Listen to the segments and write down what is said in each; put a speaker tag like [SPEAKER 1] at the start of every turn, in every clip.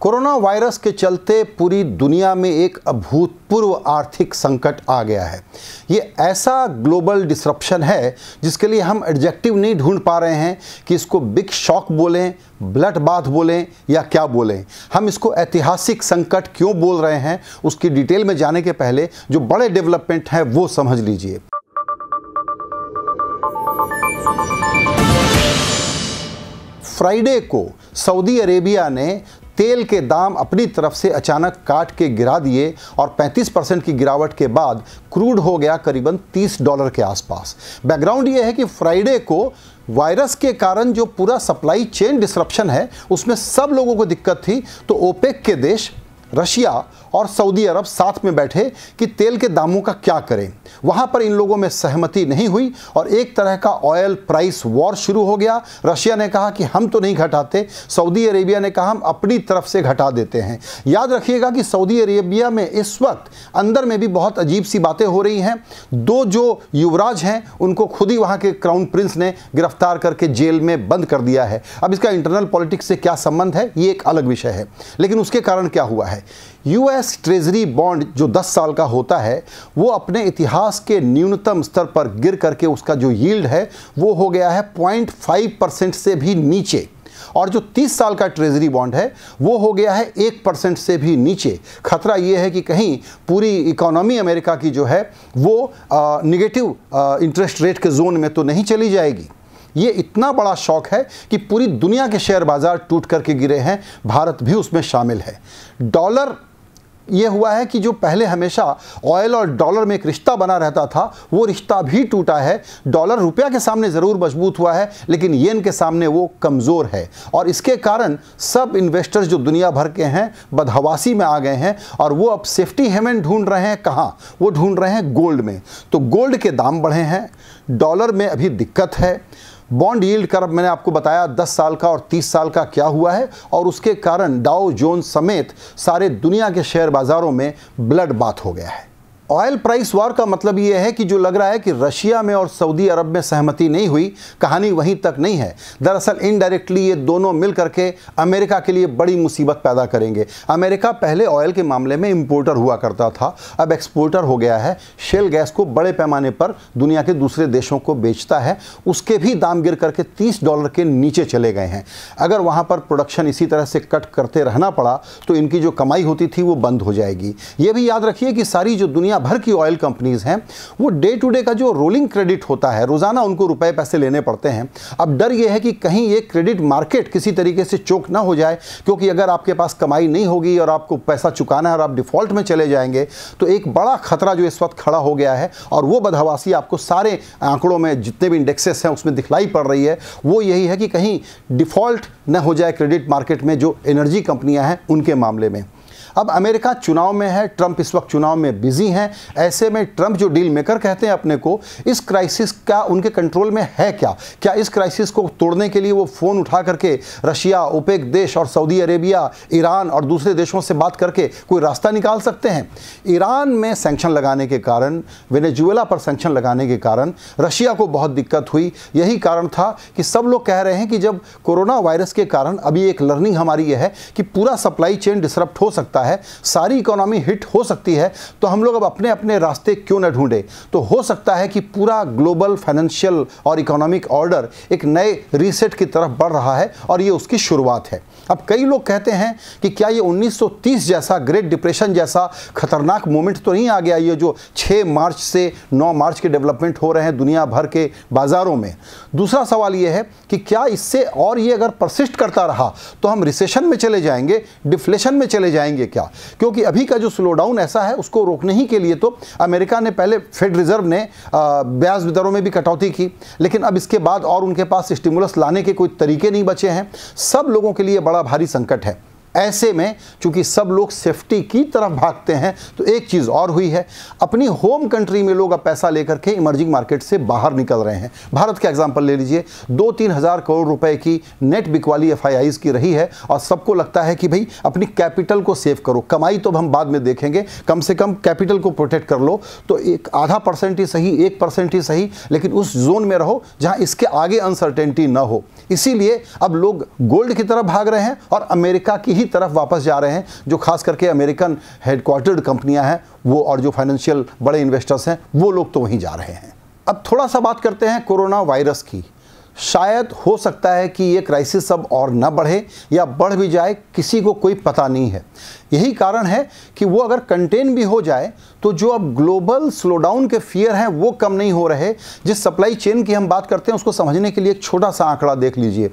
[SPEAKER 1] Corona virus के चलते पूरी दुनिया में एक अभूतपूर्व आर्थिक संकट आ गया है। ये ऐसा ग्लोबल डिसरप्शन है जिसके लिए हम एडजेक्टिव नहीं ढूंढ पा रहे हैं कि इसको बिग शॉक बोलें, ब्लड बाथ बोलें या क्या बोलें। हम इसको ऐतिहासिक संकट क्यों बोल रहे हैं, उसकी डिटेल में जाने के पहले जो बड़े डेवलपमेंट हैं वो समझ लीजिए। फ्राइडे को सऊदी अरेबिया ने तेल के दाम अपनी तरफ से अचानक काट के गिरा दिए और 35% की गिरावट के बाद क्रूड हो गया करीबन $30 के आसपास। बैकग्राउंड ये है कि फ्राइडे को वायरस के कारण जो पूरा सप्लाई चेन डिसरप्शन है उसमें सब लोगों को दिक्कत थी, तो ओपेक के देश रशिया और सऊदी अरब साथ में बैठे कि तेल के दामों का क्या करें। वहाँ पर इन लोगों में सहमति नहीं हुई और एक तरह का ऑयल प्राइस वॉर शुरू हो गया। रशिया ने कहा कि हम तो नहीं घटाते, सऊदी अरेबिया ने कहा हम अपनी तरफ से घटा देते हैं। याद रखिएगा कि सऊदी अरेबिया में इस वक्त अंदर में भी बहुत अजीब सी बातें हो रही हैं। दो जो युवराज हैं उनको खुद ही वहाँ के क्राउन प्रिंस ने गिरफ्तार करके जेल में बंद कर दिया है। अब इसका इंटरनल पॉलिटिक्स से क्या संबंध है ये एक अलग विषय है, लेकिन उसके कारण क्या हुआ है। यूएस ट्रेजरी बॉन्ड जो 10 साल का होता है वो अपने इतिहास के न्यूनतम स्तर पर गिर करके उसका जो यील्ड है वो हो गया है 0.5% से भी नीचे, और जो 30 साल का ट्रेजरी बॉन्ड है वो हो गया है 1% से भी नीचे। खतरा ये है कि कहीं पूरी इकोनॉमी अमेरिका की जो है वो निगेटिव इंटरेस्ट रेट के जोन में तो नहीं चली जाएगी। ये इतना बड़ा शॉक है कि पूरी दुनिया के शेयर बाजार टूट करके गिरे हैं, भारत भी उसमें शामिल है। डॉलर ये हुआ है कि जो पहले हमेशा ऑयल और डॉलर में एक रिश्ता बना रहता था वो रिश्ता भी टूटा है। डॉलर रुपया के सामने ज़रूर मजबूत हुआ है लेकिन येन के सामने वो कमज़ोर है, और इसके कारण सब इन्वेस्टर्स जो दुनिया भर के हैं बदहवासी में आ गए हैं और वो अब सेफ्टी हेवन ढूंढ रहे हैं। कहाँ? वो ढूंढ रहे हैं गोल्ड में। तो गोल्ड के दाम बढ़े हैं, डॉलर में अभी दिक्कत है। बॉन्ड यील्ड कर्व मैंने आपको बताया 10 साल का और 30 साल का क्या हुआ है, और उसके कारण डाउ जोन्स समेत सारे दुनिया के शेयर बाजारों में ब्लड बाथ हो गया है। ऑयल प्राइस वॉर का मतलब ये है कि जो लग रहा है कि रशिया में और सऊदी अरब में सहमति नहीं हुई, कहानी वहीं तक नहीं है। दरअसल इनडायरेक्टली ये दोनों मिल करके अमेरिका के लिए बड़ी मुसीबत पैदा करेंगे। अमेरिका पहले ऑयल के मामले में इंपोर्टर हुआ करता था, अब एक्सपोर्टर हो गया है। शेल गैस को बड़े पैमाने पर दुनिया के दूसरे देशों को बेचता है, उसके भी दाम गिर करके $30 के नीचे चले गए हैं। अगर वहाँ पर प्रोडक्शन इसी तरह से कट करते रहना पड़ा तो इनकी जो कमाई होती थी वो बंद हो जाएगी। ये भी याद रखिए कि सारी जो दुनिया भर की ऑयल कंपनीज हैं वो डे टू डे का जो रोलिंग क्रेडिट होता है, रोजाना उनको रुपए पैसे लेने पड़ते हैं। अब डर ये है कि कहीं ये क्रेडिट मार्केट किसी तरीके से चोक ना हो जाए, क्योंकि अगर आपके पास कमाई नहीं होगी और आपको पैसा चुकाना है और आप डिफॉल्ट में चले जाएंगे तो एक बड़ा खतरा जो इस वक्त खड़ा हो गया है, और वो बदहवासी आपको सारे आंकड़ों में जितने भी इंडेक्सेस हैं उसमें दिखलाई पड़ रही है, वो यही है कि कहीं डिफॉल्ट न हो जाए क्रेडिट मार्केट में जो एनर्जी कंपनियां हैं उनके मामले में। अब अमेरिका चुनाव में है, ट्रंप इस वक्त चुनाव में बिजी हैं। ऐसे में ट्रंप जो डील मेकर कहते हैं अपने को, इस क्राइसिस का उनके कंट्रोल में है क्या इस क्राइसिस को तोड़ने के लिए वो फ़ोन उठा करके रशिया, ओपेक देश और सऊदी अरेबिया, ईरान और दूसरे देशों से बात करके कोई रास्ता निकाल सकते हैं? ईरान में सैंक्शन लगाने के कारण, वेनेजुएला पर सैंक्शन लगाने के कारण रशिया को बहुत दिक्कत हुई। यही कारण था कि सब लोग कह रहे हैं कि जब कोरोना वायरस के कारण अभी एक लर्निंग हमारी यह है कि पूरा सप्लाई चेन डिसरप्ट हो सकता है, सारी इकोनॉमी हिट हो सकती है, तो हम लोग अब अपने अपने रास्ते क्यों न ढूंढे। तो हो सकता है कि पूरा ग्लोबल फाइनेंशियल और इकोनॉमिक ऑर्डर एक नए रीसेट की तरफ बढ़ रहा है और ये उसकी शुरुआत है। अब कई लोग कहते हैं कि क्या ये 1930 जैसा ग्रेट डिप्रेशन जैसा खतरनाक मोमेंट तो नहीं आ गया, ये जो 6 मार्च से 9 मार्च के डेवलपमेंट हो रहे हैं दुनिया भर के बाजारों में। दूसरा सवाल ये है कि क्या इससे और ये अगर परसिस्ट करता रहा तो हम रिसेशन में चले जाएंगे, डिफ्लेशन में चले जाएंगे क्या? क्योंकि अभी का जो स्लोडाउन ऐसा है उसको रोकने ही के लिए तो अमेरिका ने पहले फेड रिजर्व ने ब्याज दरों में भी कटौती की, लेकिन अब इसके बाद और उनके पास स्टिमुलस लाने के कोई तरीके नहीं बचे हैं। सब लोगों के लिए बड़ा भारी संकट है। ऐसे में चूंकि सब लोग सेफ्टी की तरफ भागते हैं तो एक चीज़ और हुई है, अपनी होम कंट्री में लोग अब पैसा लेकर के इमर्जिंग मार्केट से बाहर निकल रहे हैं। भारत का एग्जांपल ले लीजिए, 2-3 हज़ार करोड़ रुपए की नेट बिकवाली एफआईआईज की रही है और सबको लगता है कि भाई अपनी कैपिटल को सेव करो, कमाई तो हम बाद में देखेंगे, कम से कम कैपिटल को प्रोटेक्ट कर लो। तो एक आधा % ही सही, 1% ही सही, लेकिन उस जोन में रहो जहाँ इसके आगे अनसर्टेनिटी ना हो। इसीलिए अब लोग गोल्ड की तरफ भाग रहे हैं और अमेरिका की वही तरफ वापस जा रहे हैं जो खास करके अमेरिकन हेडक्वार्टर्ड कंपनियां हैं वो, और जो फाइनेंशियल बड़े इन्वेस्टर्स हैं वो लोग तो वहीं जा रहे हैं। अब थोड़ा सा बात करते हैं कोरोना वायरस की। शायद हो सकता है कि ये क्राइसिस अब और न बढ़े या बढ़ भी जाए, किसी को कोई पता नहीं है। यही कारण है कि वो अगर कंटेन भी हो जाए तो जो अब ग्लोबल स्लोडाउन के फियर हैं वो कम नहीं हो रहे। जिस सप्लाई चेन की हम बात करते हैं उसको समझने के लिए एक छोटा सा आंकड़ा देख लीजिए।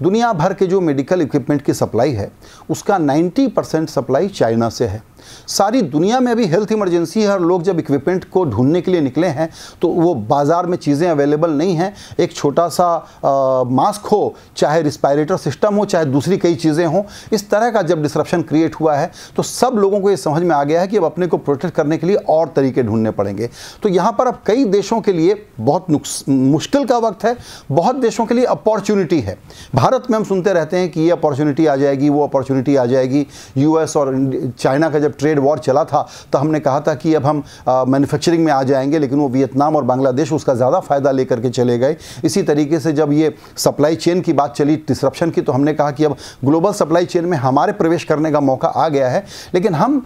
[SPEAKER 1] दुनिया भर के जो मेडिकल इक्विपमेंट की सप्लाई है उसका 90% सप्लाई चाइना से है। सारी दुनिया में अभी हेल्थ इमरजेंसी है और लोग जब इक्विपमेंट को ढूंढने के लिए निकले हैं तो वो बाज़ार में चीज़ें अवेलेबल नहीं हैं। एक छोटा सा मास्क हो, चाहे रिस्पायरेटर सिस्टम हो, चाहे दूसरी कई चीज़ें हों, इस तरह का जब डिसरप्शन क्रिएट हुआ है तो सब लोगों को ये समझ में आ गया है कि अब अपने को प्रोटेक्ट करने के लिए और तरीके ढूंढने पड़ेंगे। तो यहाँ पर अब कई देशों के लिए बहुत मुश्किल का वक्त है, बहुत देशों के लिए अपॉर्चुनिटी है। भारत में हम सुनते रहते हैं कि ये अपॉर्चुनिटी आ जाएगी, वो अपॉर्चुनिटी आ जाएगी। यूएस और चाइना का जब ट्रेड वॉर चला था तो हमने कहा था कि अब हम मैन्युफैक्चरिंग में आ जाएंगे, लेकिन वो वियतनाम और बांग्लादेश उसका ज़्यादा फ़ायदा लेकर के चले गए। इसी तरीके से जब ये सप्लाई चेन की बात चली डिसरप्शन की, तो हमने कहा कि अब ग्लोबल सप्लाई चेन में हमारे प्रवेश करने का मौका आ गया है। लेकिन हम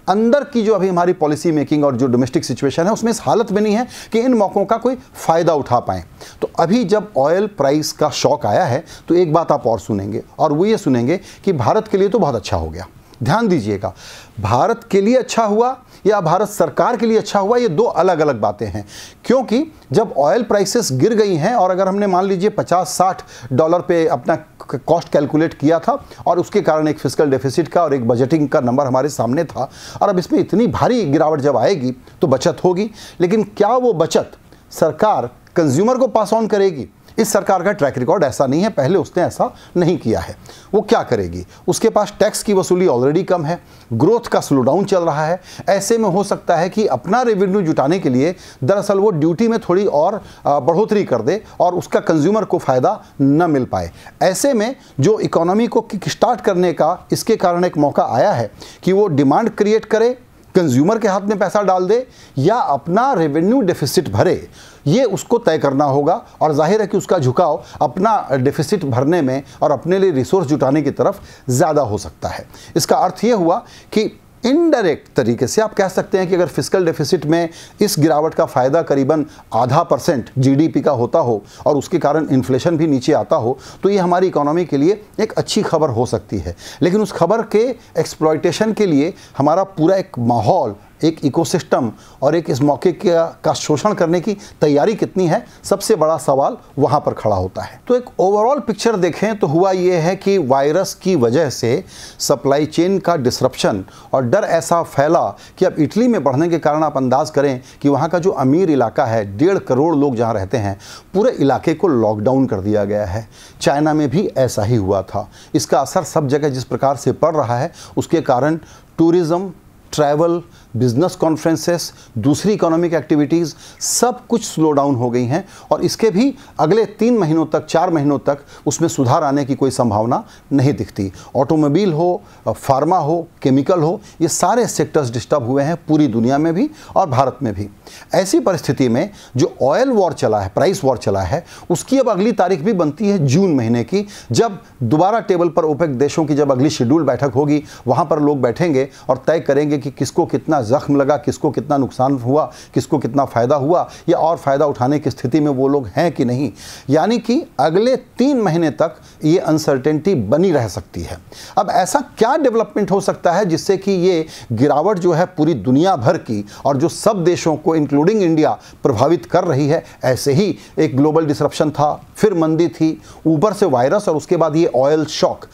[SPEAKER 1] अंदर की जो अभी हमारी पॉलिसी मेकिंग और जो डोमेस्टिक सिचुएशन है उसमें इस हालत में नहीं है कि इन मौक़ों का कोई फ़ायदा उठा पाएँ। तो अभी जब ऑयल प्राइस का शॉक आया है तो एक बात आप और सुनेंगे, और वो ये सुनेंगे कि भारत के लिए तो बहुत अच्छा हो गया। ध्यान दीजिएगा, भारत के लिए अच्छा हुआ या भारत सरकार के लिए अच्छा हुआ, ये दो अलग अलग बातें हैं। क्योंकि जब ऑयल प्राइसेस गिर गई हैं और अगर हमने मान लीजिए $50-60 पे अपना कॉस्ट कैलकुलेट किया था और उसके कारण एक फिस्कल डेफिसिट का और एक बजटिंग का नंबर हमारे सामने था, और अब इसमें इतनी भारी गिरावट जब आएगी तो बचत होगी। लेकिन क्या वो बचत सरकार कंज्यूमर को पास ऑन करेगी? इस सरकार का ट्रैक रिकॉर्ड ऐसा नहीं है, पहले उसने ऐसा नहीं किया है। वो क्या करेगी? उसके पास टैक्स की वसूली ऑलरेडी कम है, ग्रोथ का स्लोडाउन चल रहा है। ऐसे में हो सकता है कि अपना रेवेन्यू जुटाने के लिए दरअसल वो ड्यूटी में थोड़ी और बढ़ोतरी कर दे और उसका कंज्यूमर को फ़ायदा न मिल पाए। ऐसे में जो इकोनॉमी को किक स्टार्ट करने का इसके कारण एक मौका आया है कि वो डिमांड क्रिएट करे, कंज्यूमर के हाथ में पैसा डाल दे या अपना रेवेन्यू डेफिसिट भरे, ये उसको तय करना होगा। और जाहिर है कि उसका झुकाव अपना डेफिसिट भरने में और अपने लिए रिसोर्स जुटाने की तरफ ज़्यादा हो सकता है। इसका अर्थ ये हुआ कि इनडायरेक्ट तरीके से आप कह सकते हैं कि अगर फिस्कल डेफिसिट में इस गिरावट का फ़ायदा करीबन 0.5% जीडीपी का होता हो और उसके कारण इन्फ्लेशन भी नीचे आता हो तो ये हमारी इकोनॉमी के लिए एक अच्छी खबर हो सकती है। लेकिन उस खबर के एक्सप्लॉयटेशन के लिए हमारा पूरा एक माहौल, एक इकोसिस्टम और एक इस मौके का शोषण करने की तैयारी कितनी है, सबसे बड़ा सवाल वहाँ पर खड़ा होता है। तो एक ओवरऑल पिक्चर देखें तो हुआ ये है कि वायरस की वजह से सप्लाई चेन का डिसरप्शन और डर ऐसा फैला कि अब इटली में बढ़ने के कारण आप अंदाज करें कि वहाँ का जो अमीर इलाका है, 1.5 करोड़ लोग जहाँ रहते हैं, पूरे इलाके को लॉकडाउन कर दिया गया है। चाइना में भी ऐसा ही हुआ था। इसका असर सब जगह जिस प्रकार से पड़ रहा है उसके कारण टूरिज़्म, ट्रैवल, बिजनेस कॉन्फ्रेंसेस, दूसरी इकोनॉमिक एक्टिविटीज़ सब कुछ स्लो डाउन हो गई हैं और इसके भी अगले 3 महीनों तक, 4 महीनों तक उसमें सुधार आने की कोई संभावना नहीं दिखती। ऑटोमोबाइल हो, फार्मा हो, केमिकल हो, ये सारे सेक्टर्स डिस्टर्ब हुए हैं पूरी दुनिया में भी और भारत में भी। ऐसी परिस्थिति में जो ऑयल वॉर चला है, प्राइस वॉर चला है, उसकी अब अगली तारीख भी बनती है जून महीने की, जब दोबारा टेबल पर ओपेक देशों की जब अगली शेड्यूल बैठक होगी, वहाँ पर लोग बैठेंगे और तय करेंगे कि किसको कितना जख्म लगा, किसको कितना नुकसान हुआ, किसको कितना फ़ायदा हुआ या और फ़ायदा उठाने की स्थिति में वो लोग हैं कि नहीं। यानी कि अगले 3 महीने तक ये अनसर्टेनिटी बनी रह सकती है। अब ऐसा क्या डेवलपमेंट हो सकता है जिससे कि ये गिरावट जो है पूरी दुनिया भर की और जो सब देशों को इंक्लूडिंग इंडिया प्रभावित कर रही है। ऐसे ही एक ग्लोबल डिसरप्शन था, फिर मंदी थी, ऊपर से वायरस और उसके बाद ये ऑयल शॉक।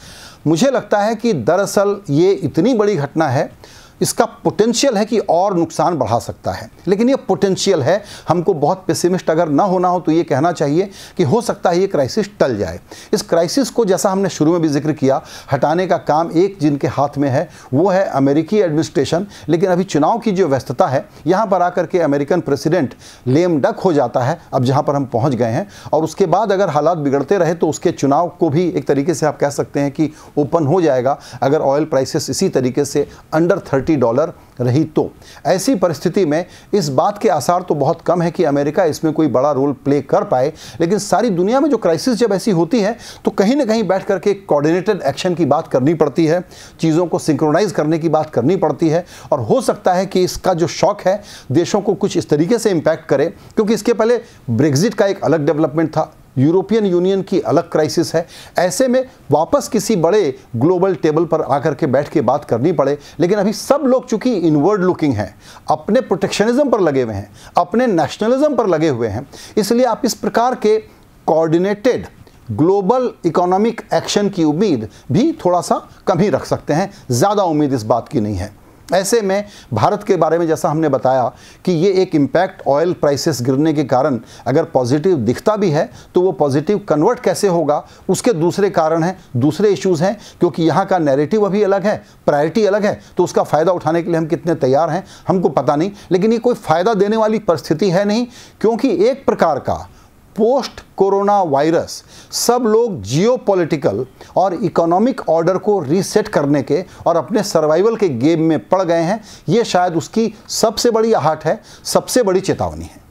[SPEAKER 1] मुझे लगता है कि दरअसल ये इतनी बड़ी घटना है, इसका पोटेंशियल है कि और नुकसान बढ़ा सकता है, लेकिन ये पोटेंशियल है। हमको बहुत पेसिमिस्ट अगर ना होना हो तो ये कहना चाहिए कि हो सकता है ये क्राइसिस टल जाए। इस क्राइसिस को, जैसा हमने शुरू में भी जिक्र किया, हटाने का काम एक जिनके हाथ में है वो है अमेरिकी एडमिनिस्ट्रेशन। लेकिन अभी चुनाव की जो व्यस्तता है, यहाँ पर आकर के अमेरिकन प्रेसिडेंट लेम डक हो जाता है अब जहाँ पर हम पहुँच गए हैं, और उसके बाद अगर हालात बिगड़ते रहे तो उसके चुनाव को भी एक तरीके से आप कह सकते हैं कि ओपन हो जाएगा। अगर ऑयल प्राइसेस इसी तरीके से अंडर 30 $130 रही तो ऐसी परिस्थिति में इस बात के आसार तो बहुत कम है कि अमेरिका इसमें कोई बड़ा रोल प्ले कर पाए। लेकिन सारी दुनिया में जो क्राइसिस जब ऐसी होती है तो कहीं ना कहीं बैठ करके कोऑर्डिनेटेड एक्शन की बात करनी पड़ती है, चीज़ों को सिंक्रोनाइज करने की बात करनी पड़ती है। और हो सकता है कि इसका जो शॉक है देशों को कुछ इस तरीके से इम्पैक्ट करे, क्योंकि इसके पहले ब्रेग्जिट का एक अलग डेवलपमेंट था, यूरोपियन यूनियन की अलग क्राइसिस है। ऐसे में वापस किसी बड़े ग्लोबल टेबल पर आकर के बैठ के बात करनी पड़े। लेकिन अभी सब लोग चूंकि इनवर्ड लुकिंग हैं, अपने प्रोटेक्शनिज्म पर लगे हुए हैं, अपने नेशनलिज्म पर लगे हुए हैं, इसलिए आप इस प्रकार के कोऑर्डिनेटेड ग्लोबल इकोनॉमिक एक्शन की उम्मीद भी थोड़ा सा कम ही रख सकते हैं। ज़्यादा उम्मीद इस बात की नहीं है। ऐसे में भारत के बारे में जैसा हमने बताया कि ये एक इम्पैक्ट ऑयल प्राइसेस गिरने के कारण अगर पॉजिटिव दिखता भी है तो वो पॉजिटिव कन्वर्ट कैसे होगा, उसके दूसरे कारण हैं, दूसरे इश्यूज़ हैं, क्योंकि यहाँ का नैरेटिव अभी अलग है, प्रायोरिटी अलग है। तो उसका फ़ायदा उठाने के लिए हम कितने तैयार हैं हमको पता नहीं, लेकिन ये कोई फ़ायदा देने वाली परिस्थिति है नहीं, क्योंकि एक प्रकार का पोस्ट कोरोना वायरस सब लोग जियोपॉलिटिकल और इकोनॉमिक ऑर्डर को रीसेट करने के और अपने सर्वाइवल के गेम में पड़ गए हैं। ये शायद उसकी सबसे बड़ी आहट है, सबसे बड़ी चेतावनी है।